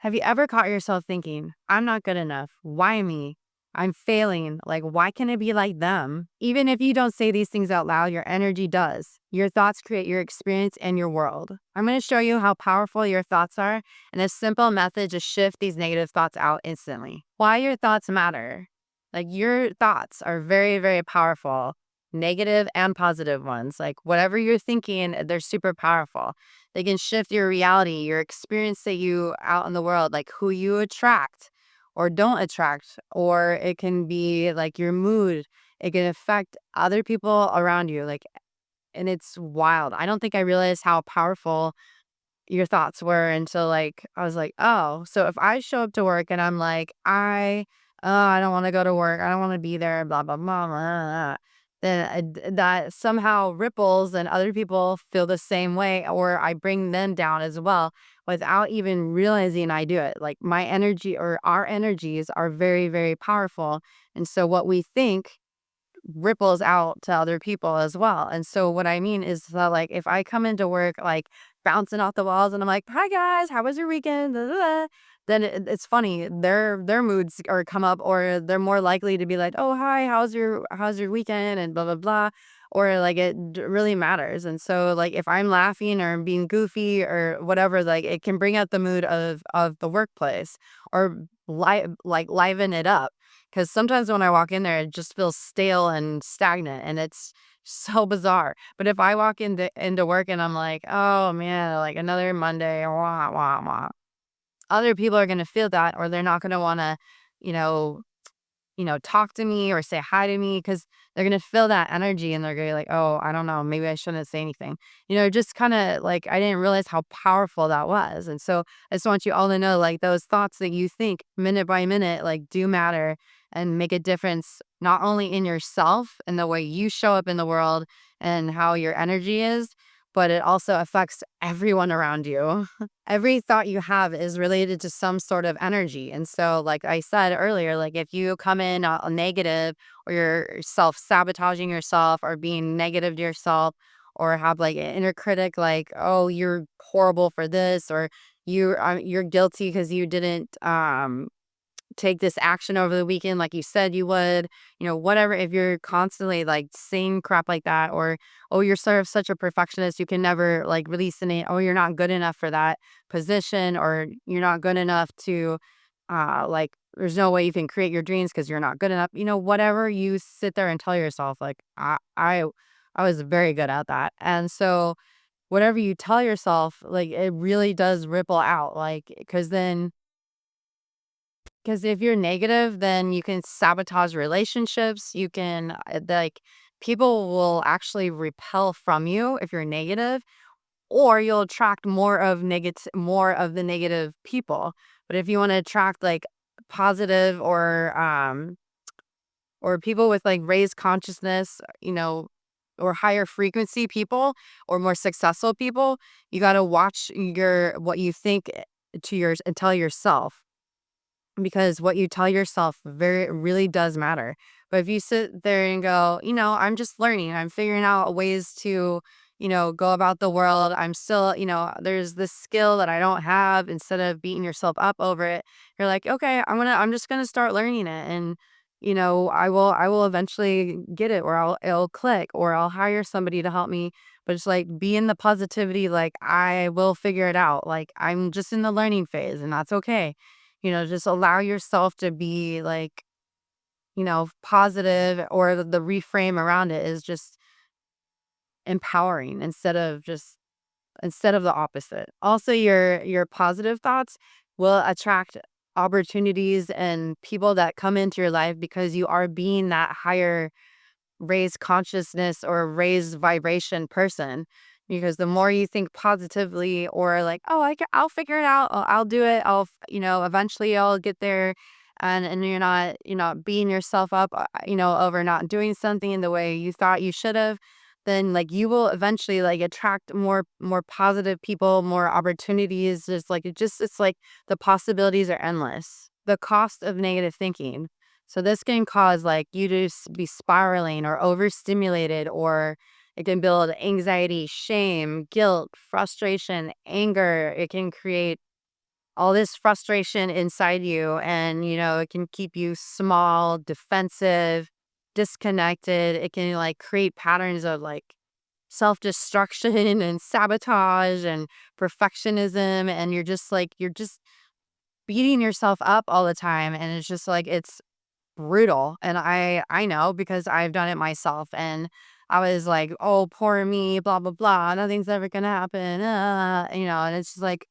Have you ever caught yourself thinking, I'm not good enough? Why me? I'm failing. Like, why can't it be like them? Even if you don't say these things out loud, your energy does. Your thoughts create your experience and your world. I'm going to show you how powerful your thoughts are and a simple method to shift these negative thoughts out instantly. Why your thoughts matter. Like, your thoughts are very, very powerful, negative and positive ones. Like, whatever you're thinking, they're super powerful. They can shift your reality, your experience that you out in the world, like who you attract or don't attract, or it can be like your mood. It can affect other people around you. And it's wild. I don't think I realized how powerful your thoughts were until I was like, oh, so if I show up to work and I'm like, I don't want to go to work. I don't want to be there, blah, blah, blah, blah, blah, then that somehow ripples and other people feel the same way, or I bring them down as well without even realizing I do it. Like my energy or our energies are very, very powerful. And so what we think ripples out to other people as well. And so what I mean is that like if I come into work like bouncing off the walls and I'm like, "Hi guys, how was your weekend?" Da, da, da," then it's funny. Their moods or come up, or they're more likely to be like, "Oh hi, how's your weekend?" and blah blah blah. Or like really matters. And so like if I'm laughing or being goofy or whatever, like it can bring out the mood of the workplace or liven it up. Because sometimes when I walk in there, it just feels stale and stagnant, and it's so bizarre. But if I walk into work and I'm like, "Oh, man, like another Monday, wah, wah, wah," other people are gonna feel that, or they're not gonna wanna, you know talk to me or say hi to me because they're gonna feel that energy and they're gonna be like, "Oh, I don't know, maybe I shouldn't say anything." Just kinda like I didn't realize how powerful that was. And so I just want you all to know, like, those thoughts that you think minute by minute, like, do matter and make a difference not only in yourself and the way you show up in the world and how your energy is, but it also affects everyone around you. Every thought you have is related to some sort of energy. And so, like I said earlier, like if you come in negative, or you're self sabotaging yourself or being negative to yourself, or have like an inner critic, like, oh, you're horrible for this, or you're guilty because you didn't take this action over the weekend like you said you would, whatever. If you're constantly like saying crap like that, or, oh, you're sort of such a perfectionist, you can never like release any, oh, you're not good enough for that position, or you're not good enough to, like, there's no way you can create your dreams because you're not good enough, whatever you sit there and tell yourself, like, I was very good at that. And so, whatever you tell yourself, like, it really does ripple out, like, because if you're negative, then you can sabotage relationships. You can, like, people will actually repel from you if you're negative, or you'll attract more of the negative people. But if you want to attract like positive or people with like raised consciousness, or higher frequency people or more successful people, you got to watch your what you think to yours and tell yourself, because what you tell yourself very really does matter. But if you sit there and go, I'm just learning, I'm figuring out ways to, go about the world. I'm still, there's this skill that I don't have, instead of beating yourself up over it, you're like, okay, I'm just gonna start learning it. And, I will eventually get it, or it'll click, or I'll hire somebody to help me. But it's like be in the positivity, like I will figure it out. Like I'm just in the learning phase, and that's okay. Just allow yourself to be like, positive, or the reframe around it is just empowering instead of the opposite. Also, your positive thoughts will attract opportunities and people that come into your life because you are being that higher raised consciousness or raised vibration person. Because the more you think positively, or like, oh, I'll figure it out, I'll do it, eventually I'll get there. And you're not beating yourself up, over not doing something the way you thought you should have. Then like you will eventually like attract more positive people, more opportunities. It's like the possibilities are endless. The cost of negative thinking. So this can cause like you to be spiraling or overstimulated, or it can build anxiety, shame, guilt, frustration, anger. It can create all this frustration inside you, and it can keep you small, defensive, disconnected. It can like create patterns of like self-destruction and sabotage and perfectionism, and you're just beating yourself up all the time, and it's just like it's brutal. And I know because I've done it myself, and I was like, oh, poor me, blah blah blah, nothing's ever gonna happen, and it's just like,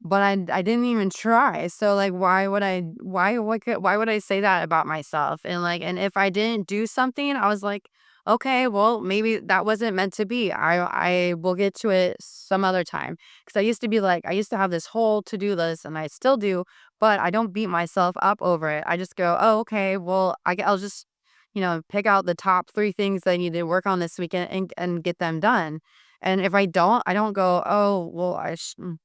but I didn't even try. So like why would I say that about myself? And if I didn't do something, I was like, okay, well, maybe that wasn't meant to be. I will get to it some other time. Cuz I used to have this whole to-do list, and I still do, but I don't beat myself up over it. I just go, "Oh, okay, well, I'll just pick out the top 3 things that I need to work on this weekend and get them done." And if I don't go, "Oh, well,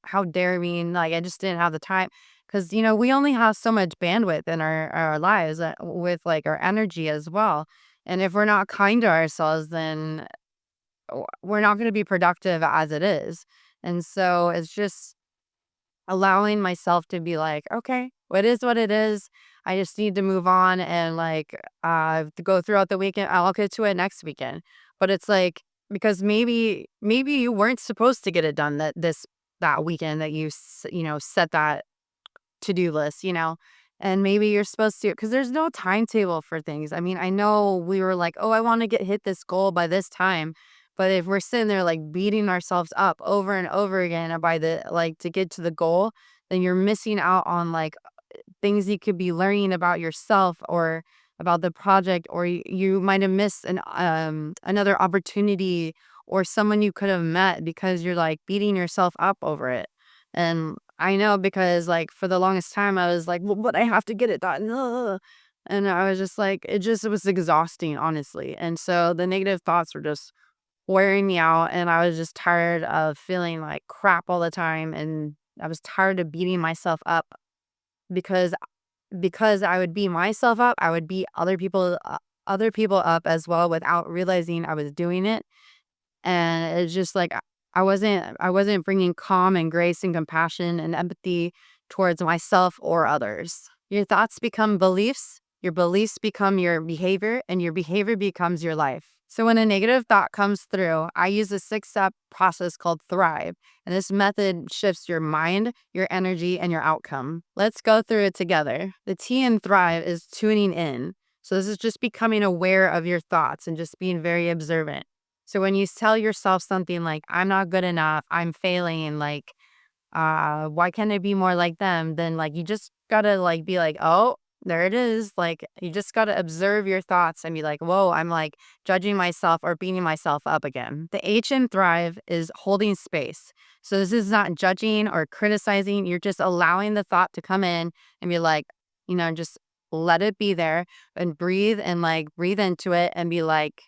how dare me," and, like, I just didn't have the time. Because we only have so much bandwidth in our lives, with, like, our energy as well. And if we're not kind to ourselves, then we're not gonna be productive as it is. And so it's just allowing myself to be like, "Okay, what is what it is. I just need to move on and, like, to go throughout the weekend. I'll get to it next weekend." But it's like, because maybe you weren't supposed to get it done that weekend that set that to-do list, and maybe you're supposed to, because there's no timetable for things. I mean, I know we were like, "Oh, I want to get hit this goal by this time." But if we're sitting there like beating ourselves up over and over again by the like to get to the goal, then you're missing out on like things you could be learning about yourself or about the project, or you might have missed another opportunity or someone you could have met because you're like beating yourself up over it. And I know, because like for the longest time I was like, well, but I have to get it done. Ugh. And I was just like, it was exhausting, honestly. And so the negative thoughts were just wearing me out, and I was just tired of feeling like crap all the time, and I was tired of beating myself up, because I would beat myself up, I would beat other people up as well without realizing I was doing it. And it's just like I wasn't bringing calm and grace and compassion and empathy towards myself or others. Your thoughts become beliefs, your beliefs become your behavior, and your behavior becomes your life. So when a negative thought comes through, I use a 6-step process called Thrive. And this method shifts your mind, your energy, and your outcome. Let's go through it together. The T in Thrive is tuning in. So this is just becoming aware of your thoughts and just being very observant. So when you tell yourself something like, I'm not good enough, I'm failing, like, why can't I be more like them? Then like you just gotta like be like, oh, there it is. Like you just gotta observe your thoughts and be like, whoa, I'm like judging myself or beating myself up again. The H in Thrive is holding space. So this is not judging or criticizing. You're just allowing the thought to come in and be like, just let it be there and breathe, and like breathe into it and be like,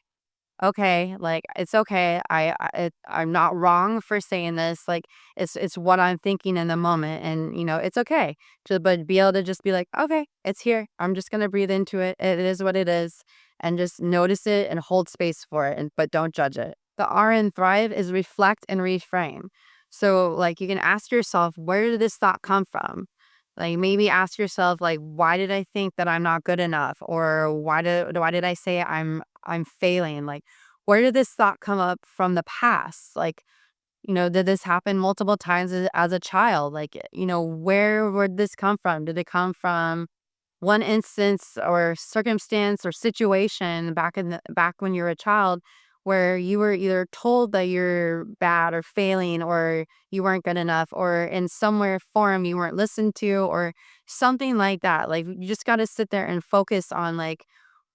okay, like, it's okay. I'm not wrong for saying this. Like, it's what I'm thinking in the moment, and it's okay. But be able to just be like, okay, it's here. I'm just gonna breathe into it. It is what it is, and just notice it and hold space for it, and but don't judge it. The R in Thrive is reflect and reframe. So, like, you can ask yourself, where did this thought come from? Like, maybe ask yourself, like, why did I think that I'm not good enough, or why did I say I'm failing? Like, where did this thought come up from the past? Like, did this happen multiple times as a child? Like, where would this come from? Did it come from one instance or circumstance or situation back when you were a child, where you were either told that you're bad or failing, or you weren't good enough, or in somewhere form you weren't listened to, or something like that? Like, you just got to sit there and focus on like,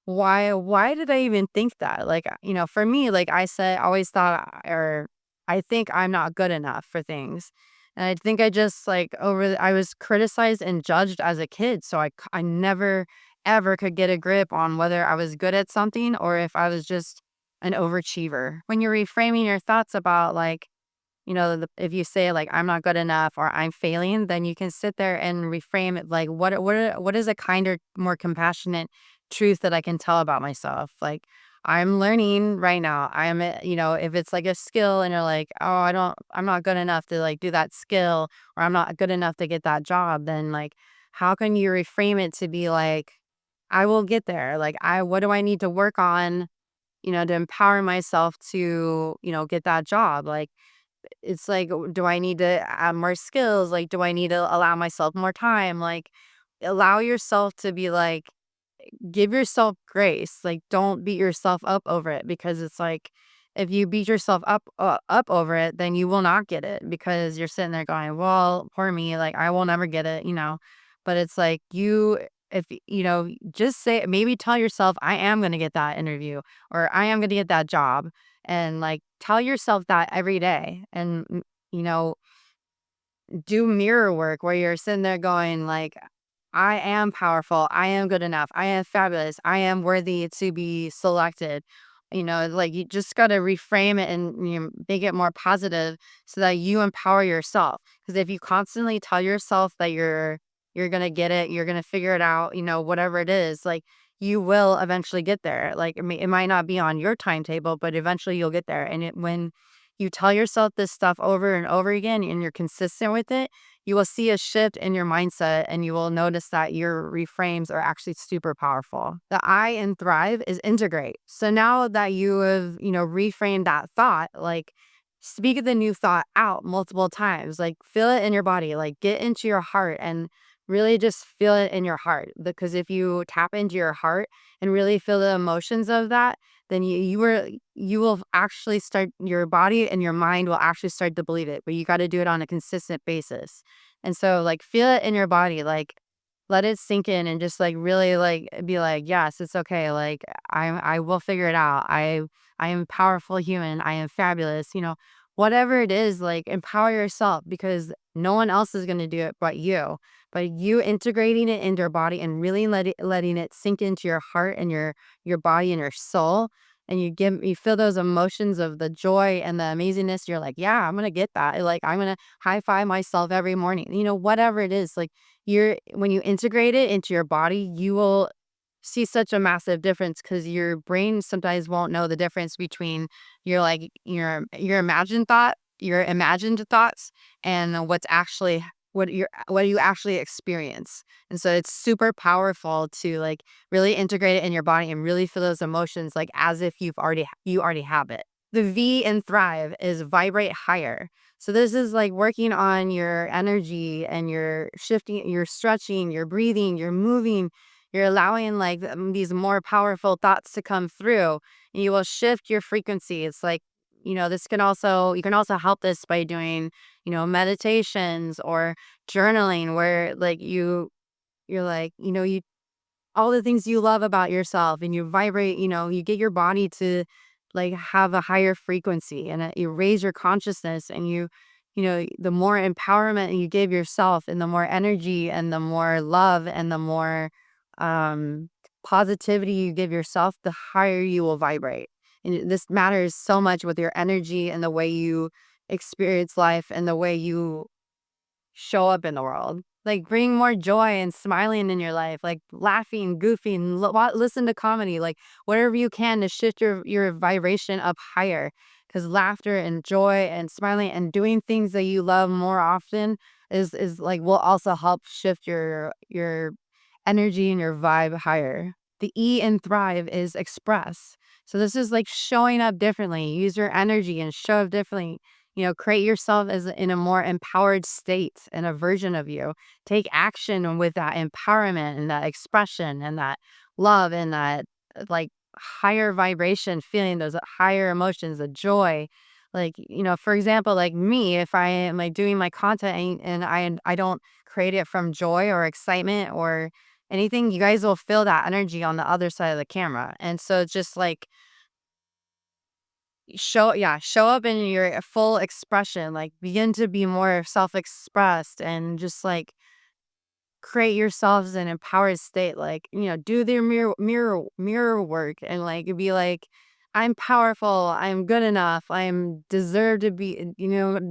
why did I even think that? Like, for me, like I said, I always thought, or I think I'm not good enough for things. And I think I just like I was criticized and judged as a kid. So I never ever could get a grip on whether I was good at something or if I was just an overachiever. When you're reframing your thoughts about like, if you say like, I'm not good enough or I'm failing, then you can sit there and reframe it like, what is a kinder, more compassionate truth that I can tell about myself? Like, I'm learning right now. I'm, if it's like a skill and you're like, oh, I'm not good enough to like do that skill, or I'm not good enough to get that job, then like, how can you reframe it to be like, I will get there. Like, what do I need to work on, to empower myself to, get that job? Like, it's like, do I need to add more skills? Like, do I need to allow myself more time? Like, allow yourself to be like, give yourself grace. Like, don't beat yourself up over it, because it's like, if you beat yourself up over it, then you will not get it, because you're sitting there going, well, poor me, like I will never get it. But it's like, if just say, maybe tell yourself, I am going to get that interview, or I am going to get that job, and like tell yourself that every day. And you know do mirror work where you're sitting there going like, I am powerful, I am good enough, I am fabulous, I am worthy to be selected. Like, you just got to reframe it and make it more positive, so that you empower yourself. Because if you constantly tell yourself that you're gonna get it, you're gonna figure it out, whatever it is, like, you will eventually get there. Like, it might not be on your timetable, but eventually you'll get there. And when you tell yourself this stuff over and over again and you're consistent with it, you will see a shift in your mindset, and you will notice that your reframes are actually super powerful. The I in Thrive is integrate. So now that you have, reframed that thought, like, speak the new thought out multiple times, like feel it in your body, like get into your heart and really just feel it in your heart. Because if you tap into your heart and really feel the emotions of that, then you will actually start, your body and your mind will actually start to believe it, but you got to do it on a consistent basis. And so like feel it in your body, like let it sink in, and just like really like be like, yes, it's okay. Like I will figure it out. I am a powerful human. I am fabulous. Whatever it is, like empower yourself, because no one else is going to do it but you. But you integrating it into your body and really letting it sink into your heart and your body and your soul, and you feel those emotions of the joy and the amazingness. You're like, yeah, I'm gonna get that. Like, I'm gonna high five myself every morning. Whatever it is, like, when you integrate it into your body, you will see such a massive difference, because your brain sometimes won't know the difference between your imagined thoughts, and what you actually experience. And so it's super powerful to like really integrate it in your body and really feel those emotions, like as if you already have it. The V in Thrive is vibrate higher. So this is like working on your energy, and you're shifting, you're stretching, you're breathing, you're moving, you're allowing like these more powerful thoughts to come through, and you will shift your frequency. It's like, you can also help this by doing, meditations or journaling, where like you're like, you all the things you love about yourself, and you vibrate, you get your body to like have a higher frequency, and you raise your consciousness, and the more empowerment you give yourself, and the more energy and the more love and the more um positivity you give yourself, the higher you will vibrate. And this matters so much with your energy and the way you experience life and the way you show up in the world. Like, bring more joy and smiling in your life, like laughing, goofing, listen to comedy, like whatever you can to shift your vibration up higher. Because laughter and joy and smiling and doing things that you love more often is like will also help shift your energy and your vibe higher. The E in Thrive is express. So this is like showing up differently. Use your energy and show up differently. Create yourself in a more empowered state and a version of you. Take action with that empowerment and that expression and that love and that like higher vibration feeling, those higher emotions, the joy. Like, for example, like me, if I am like doing my content, and I don't create it from joy or excitement or anything, you guys will feel that energy on the other side of the camera. And so it's just like, show up in your full expression, like begin to be more self-expressed, and just like create yourselves an empowered state, like, do their mirror work, and like be like, I'm powerful, I'm good enough, I'm deserve to be,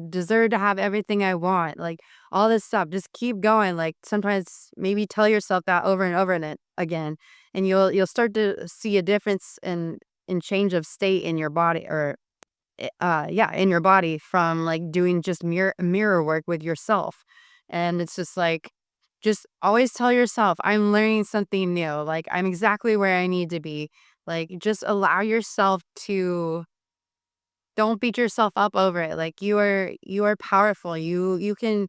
deserve to have everything I want, like all this stuff. Just keep going. Like, sometimes maybe tell yourself that over and over and again, and you'll start to see a difference in in change of state in your body, or yeah, in your body, from like doing just mirror work with yourself. And it's just like, just always tell yourself, I'm learning something new. Like, I'm exactly where I need to be. Like, just allow yourself to, don't beat yourself up over it. Like, you are powerful. You can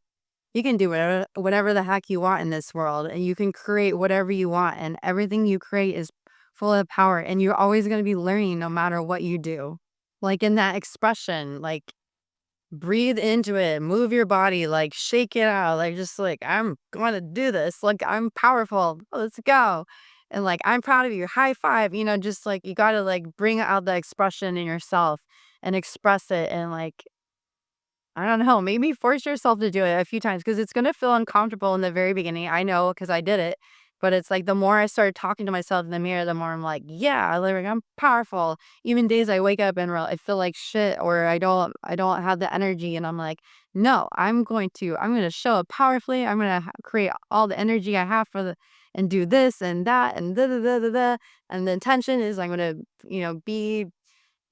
do whatever the heck you want in this world, and you can create whatever you want, and everything you create is full of power, and you're always going to be learning no matter what you do. Like in that expression, like, breathe into it, move your body, like shake it out, like just like, I'm going to do this. Like, I'm powerful. Let's go. And like, I'm proud of you. High five. Just like, you got to like bring out the expression in yourself and express it. And like, I don't know, maybe force yourself to do it a few times, because it's gonna feel uncomfortable in the very beginning. I know, because I did it. But it's like, the more I started talking to myself in the mirror, the more I'm like, yeah, like, I'm powerful. Even days I wake up and I feel like shit, or I don't have the energy, and I'm like, no, I'm gonna show up powerfully. I'm gonna create all the energy I have and do this and that and da da da da da. And the intention is, I'm gonna, be,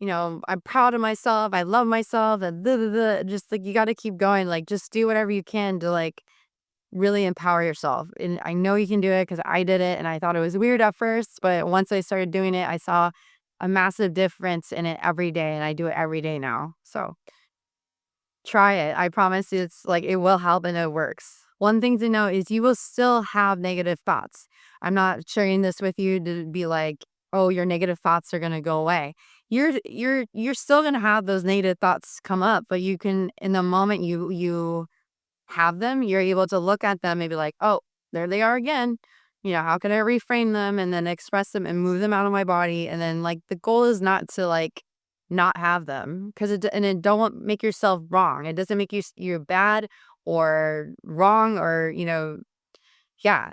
I'm proud of myself. I love myself, and just like, you got to keep going. Like, just do whatever you can to like really empower yourself. And I know you can do it, because I did it and I thought it was weird at first. But once I started doing it, I saw a massive difference in it every day. And I do it every day now. So try it. I promise you, it's like, it will help and it works. One thing to know is, you will still have negative thoughts. I'm not sharing this with you to be like, oh, your negative thoughts are going to go away. You're still going to have those negative thoughts come up, but you can, in the moment you have them, you're able to look at them and be like, oh, there they are again. How can I reframe them and then express them and move them out of my body? And then like, the goal is not to like not have them, because and it don't make yourself wrong. It doesn't make you bad or wrong, or yeah.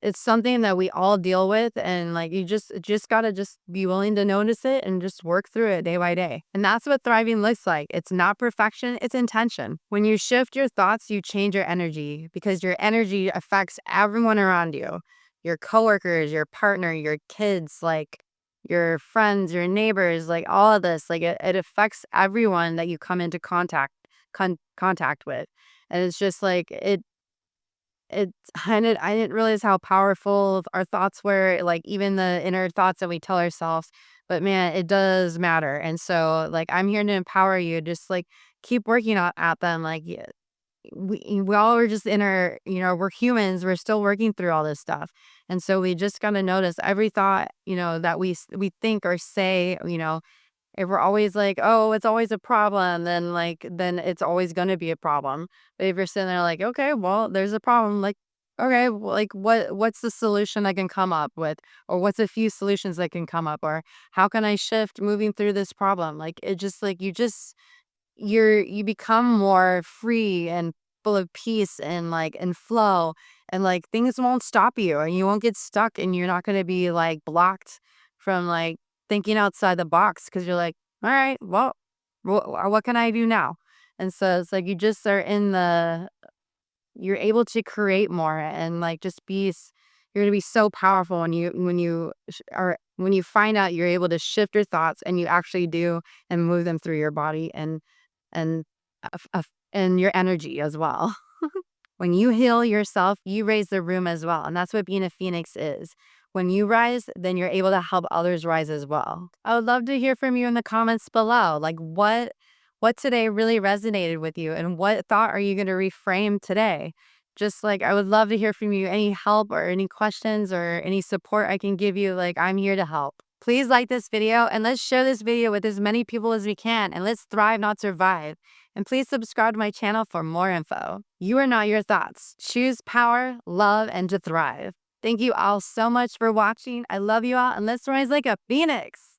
It's something that we all deal with, and like, you just gotta just be willing to notice it and just work through it day by day. And that's what thriving looks like. It's not perfection, it's intention. When you shift your thoughts, you change your energy, because your energy affects everyone around you. Your coworkers, your partner, your kids, like your friends, your neighbors, like all of this. Like, it affects everyone that you come into contact with. And it's just like, it's I didn't realize how powerful our thoughts were, like, even the inner thoughts that we tell ourselves. But man, it does matter. And so, like, I'm here to empower you. Just like, keep working at them. Like, yeah, we all are just we're humans. We're still working through all this stuff. And so we just gotta notice every thought, that we think or say. If we're always like, "Oh, it's always a problem," then it's always gonna be a problem. But if you're sitting there like, "Okay, well, there's a problem," like, "Okay, well, like, what's the solution I can come up with? Or what's a few solutions I can come up? Or how can I shift moving through this problem?" Like, it just like, you become more free and full of peace, and like, and flow, and like, things won't stop you, and you won't get stuck, and you're not gonna be like blocked from like thinking outside the box, because you're like, all right, well, what can I do now? And so it's like, you just are you're able to create more, and like, you're gonna be so powerful when when you find out you're able to shift your thoughts, and you actually do, and move them through your body, and and your energy as well. When you heal yourself, you raise the room as well. And that's what being a phoenix is. When you rise, then you're able to help others rise as well. I would love to hear from you in the comments below. Like, what today really resonated with you, and what thought are you going to reframe today? Just like, I would love to hear from you. Any help or any questions or any support I can give you, like, I'm here to help. Please like this video, and let's share this video with as many people as we can, and let's thrive, not survive. And please subscribe to my channel for more info. You are not your thoughts. Choose power, love, and to thrive. Thank you all so much for watching. I love you all, and let's rise like a phoenix.